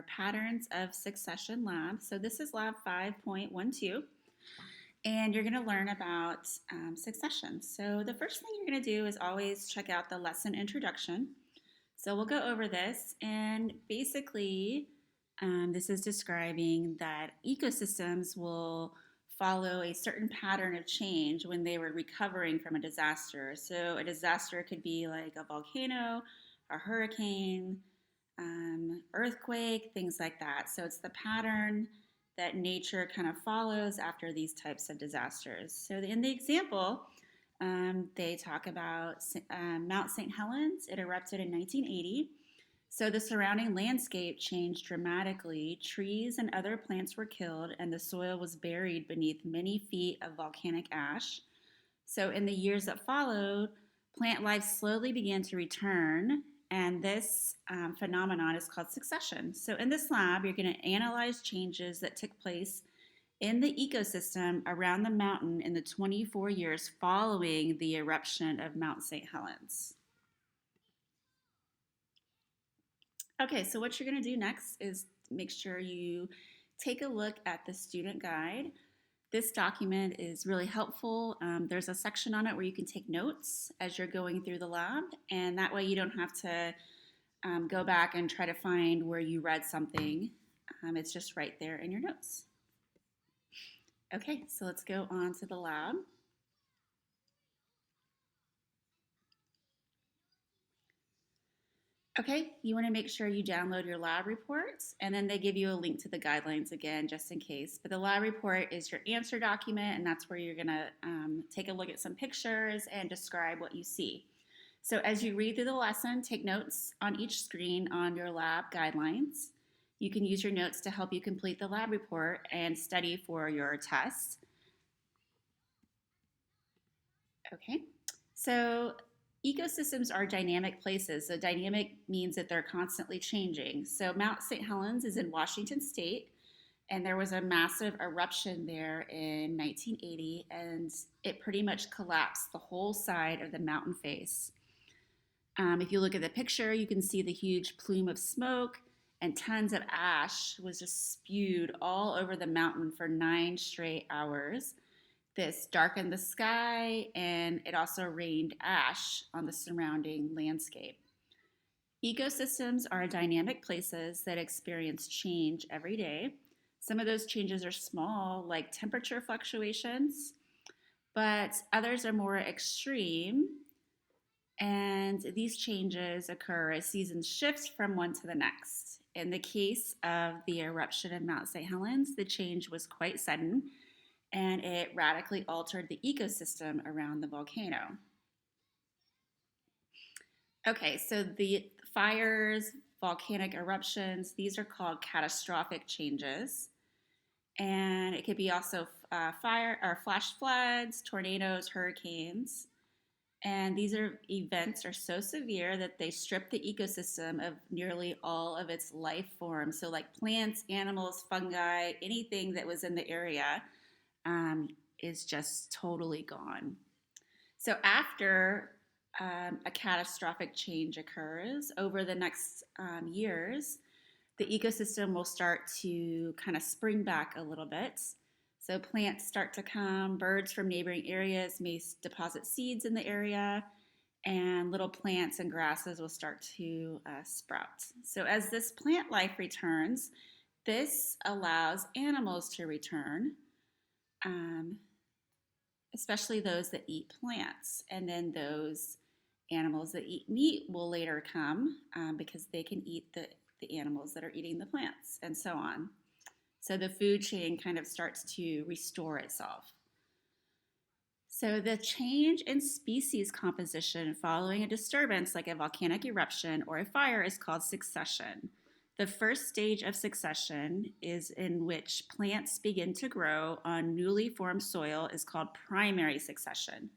our Patterns of Succession lab. So this is lab 5.12, and you're going to learn about succession. So the first thing you're going to do is always check out the lesson introduction. So we'll go over this, and basically this is describing that ecosystems will follow a certain pattern of change when they were recovering from a disaster. So a disaster could be like a volcano, a hurricane, earthquake, things like that. So it's the pattern that nature kind of follows after these types of disasters. So in the example, they talk about Mount St. Helens. It erupted in 1980. So the surrounding landscape changed dramatically. Trees and other plants were killed, and the soil was buried beneath many feet of volcanic ash. So in the years that followed, plant life slowly began to return, and this phenomenon is called succession. So in this lab, you're going to analyze changes that took place in the ecosystem around the mountain in the 24 years following the eruption of Mount St. Helens. Okay, so what you're going to do next is make sure you take a look at the student guide. This document is really helpful. There's a section on it where you can take notes as you're going through the lab, and that way you don't have to go back and try to find where you read something. It's just right there in your notes. Okay, so let's go on to the lab. Okay, you want to make sure you download your lab reports, and then they give you a link to the guidelines again, just in case. But the lab report is your answer document, and that's where you're going to take a look at some pictures and describe what you see. So as you read through the lesson, take notes on each screen on your lab guidelines. You can use your notes to help you complete the lab report and study for your test. Okay, so ecosystems are dynamic places. So dynamic means that they're constantly changing. So Mount St. Helens is in Washington State, and there was a massive eruption there in 1980, and it pretty much collapsed the whole side of the mountain face. If you look at the picture, you can see the huge plume of smoke, and tons of ash was just spewed all over the mountain for 9 straight hours. This darkened the sky, and it also rained ash on the surrounding landscape. Ecosystems are dynamic places that experience change every day. Some of those changes are small, like temperature fluctuations, but others are more extreme, and these changes occur as seasons shift from one to the next. In the case of the eruption of Mount St. Helens, the change was quite sudden, and it radically altered the ecosystem around the volcano. Okay, so the fires, volcanic eruptions, these are called catastrophic changes. And it could be also fire or flash floods, tornadoes, hurricanes. And these events are so severe that they strip the ecosystem of nearly all of its life forms. So like plants, animals, fungi, anything that was in the area is just totally gone. So after a catastrophic change occurs over the next years, the ecosystem will start to kind of spring back a little bit. So plants start to come, birds from neighboring areas may deposit seeds in the area, and little plants and grasses will start to sprout. So as this plant life returns, this allows animals to return, especially those that eat plants. And then those animals that eat meat will later come because they can eat the animals that are eating the plants, and so on. So the food chain kind of starts to restore itself. So the change in species composition following a disturbance like a volcanic eruption or a fire is called succession. The first stage of succession is in which plants begin to grow on newly formed soil is called primary succession.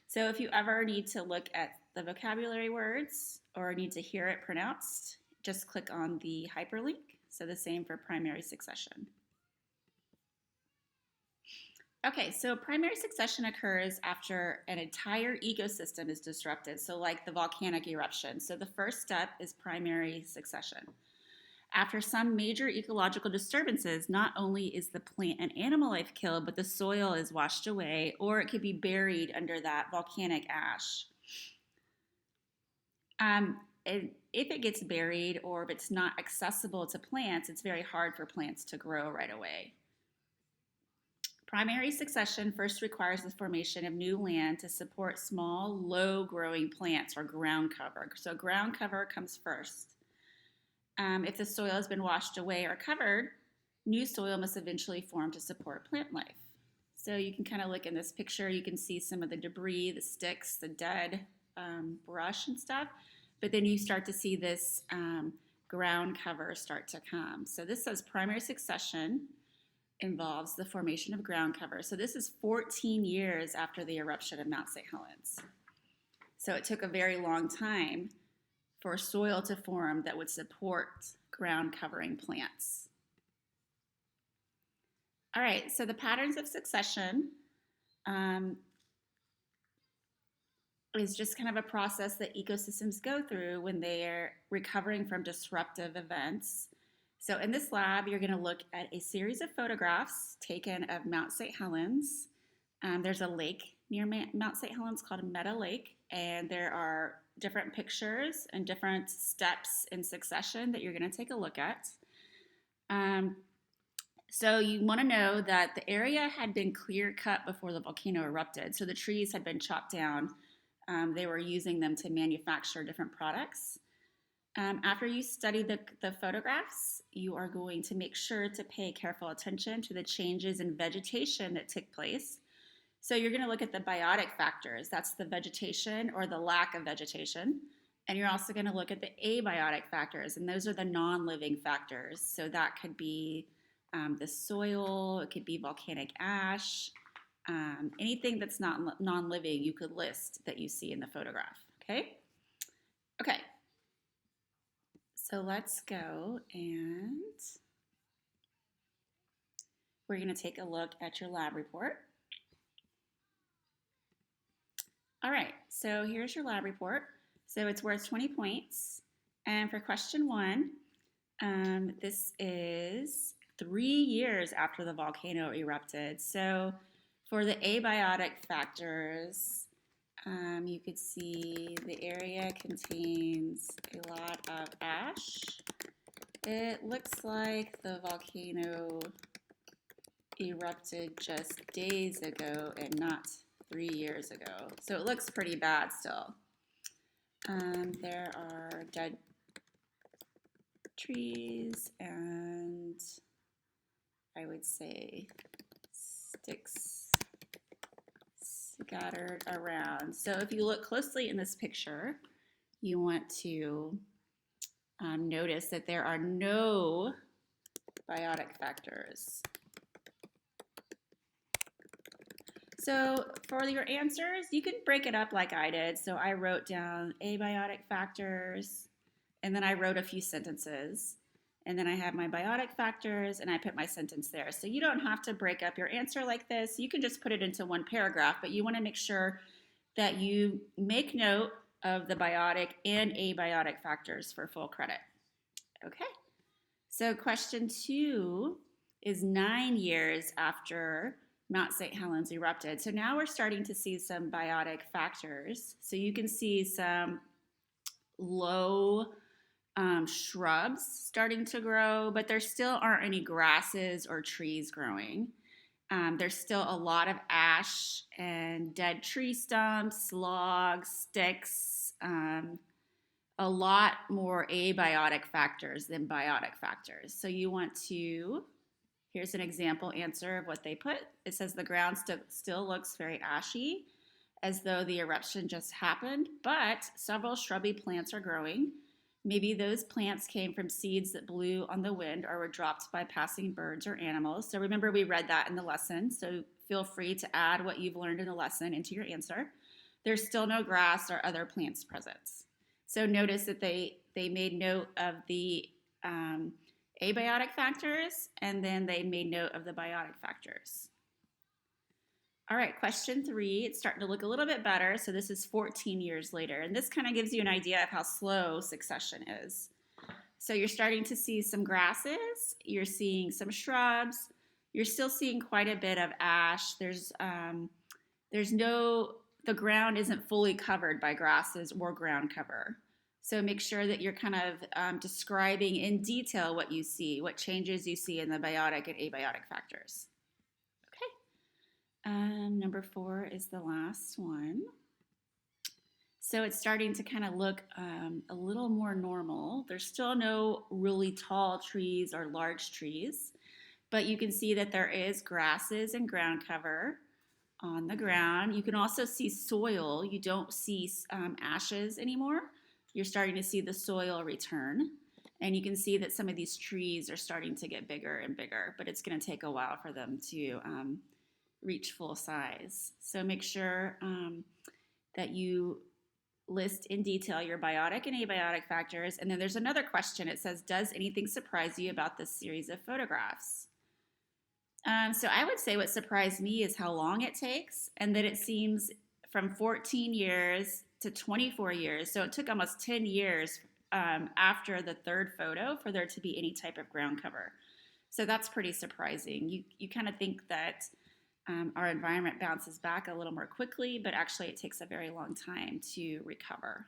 So if you ever need to look at the vocabulary words or need to hear it pronounced, just click on the hyperlink. So the same for primary succession. Okay, so primary succession occurs after an entire ecosystem is disrupted, so like the volcanic eruption. So the first step is primary succession. After some major ecological disturbances, not only is the plant and animal life killed, but the soil is washed away, or it could be buried under that volcanic ash. And if it gets buried or if it's not accessible to plants, it's very hard for plants to grow right away. Primary succession first requires the formation of new land to support small, low-growing plants or ground cover. So ground cover comes first. If the soil has been washed away or covered, new soil must eventually form to support plant life. So you can kind of look in this picture, you can see some of the debris, the sticks, the dead brush and stuff, but then you start to see this ground cover start to come. So this says primary succession involves the formation of ground cover. So this is 14 years after the eruption of Mount St. Helens. So it took a very long time for soil to form that would support ground covering plants. All right, so the patterns of succession is just kind of a process that ecosystems go through when they are recovering from disruptive events. So in this lab, you're going to look at a series of photographs taken of Mount St. Helens. There's a lake near Mount St. Helens called Meadow Lake, and there are different pictures and different steps in succession that you're going to take a look at. So you want to know that the area had been clear cut before the volcano erupted. So the trees had been chopped down. They were using them to manufacture different products. After you study the photographs, you are going to make sure to pay careful attention to the changes in vegetation that took place. So you're going to look at the biotic factors. That's the vegetation or the lack of vegetation. And you're also going to look at the abiotic factors, and those are the non-living factors. So that could be the soil, it could be volcanic ash, anything that's not non-living you could list that you see in the photograph, okay? Okay, so let's go and we're going to take a look at your lab report. All right, so here's your lab report. So it's worth 20 points. And for question 1, this is 3 years after the volcano erupted. So for the abiotic factors, you could see the area contains a lot of ash. It looks like the volcano erupted just days ago and not 3 years ago. So it looks pretty bad still. There are dead trees and I would say sticks scattered around. So if you look closely in this picture, you want to notice that there are no biotic factors. So for your answers, you can break it up like I did. So I wrote down abiotic factors, and then I wrote a few sentences. And then I have my biotic factors, and I put my sentence there. So you don't have to break up your answer like this. You can just put it into one paragraph, but you want to make sure that you make note of the biotic and abiotic factors for full credit. Okay, so question 2 is 9 years after Mount St. Helens erupted. So now we're starting to see some biotic factors. So you can see some low shrubs starting to grow, but there still aren't any grasses or trees growing. There's still a lot of ash and dead tree stumps, logs, sticks, a lot more abiotic factors than biotic factors. So you want to, here's an example answer of what they put. It says the ground still looks very ashy, as though the eruption just happened, but several shrubby plants are growing. Maybe those plants came from seeds that blew on the wind or were dropped by passing birds or animals. So remember, we read that in the lesson, so feel free to add what you've learned in the lesson into your answer. There's still no grass or other plants present. So notice that they made note of the abiotic factors, and then they made note of the biotic factors. All right, question 3, it's starting to look a little bit better. So this is 14 years later, and this kind of gives you an idea of how slow succession is. So you're starting to see some grasses, you're seeing some shrubs, you're still seeing quite a bit of ash. There's no, the ground isn't fully covered by grasses or ground cover. So make sure that you're kind of describing in detail what you see, what changes you see in the biotic and abiotic factors. Okay. Number 4 is the last one. So it's starting to kind of look a little more normal. There's still no really tall trees or large trees, but you can see that there is grasses and ground cover on the ground. You can also see soil. You don't see ashes anymore. You're starting to see the soil return. And you can see that some of these trees are starting to get bigger and bigger, but it's going to take a while for them to reach full size. So make sure that you list in detail your biotic and abiotic factors. And then there's another question. It says, does anything surprise you about this series of photographs? So I would say what surprised me is how long it takes, and that it seems from 14 years to 24 years. So it took almost 10 years after the third photo for there to be any type of ground cover. So that's pretty surprising. You kind of think that our environment bounces back a little more quickly, but actually it takes a very long time to recover.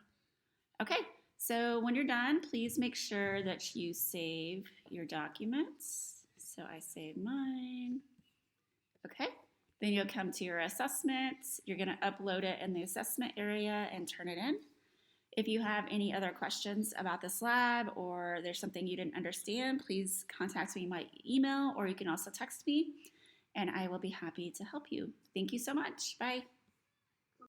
Okay, so when you're done, please make sure that you save your documents. So I save mine. Okay, then you'll come to your assessment. You're going to upload it in the assessment area and turn it in. If you have any other questions about this lab or there's something you didn't understand, please contact me by email, or you can also text me, and I will be happy to help you. Thank you so much. Bye.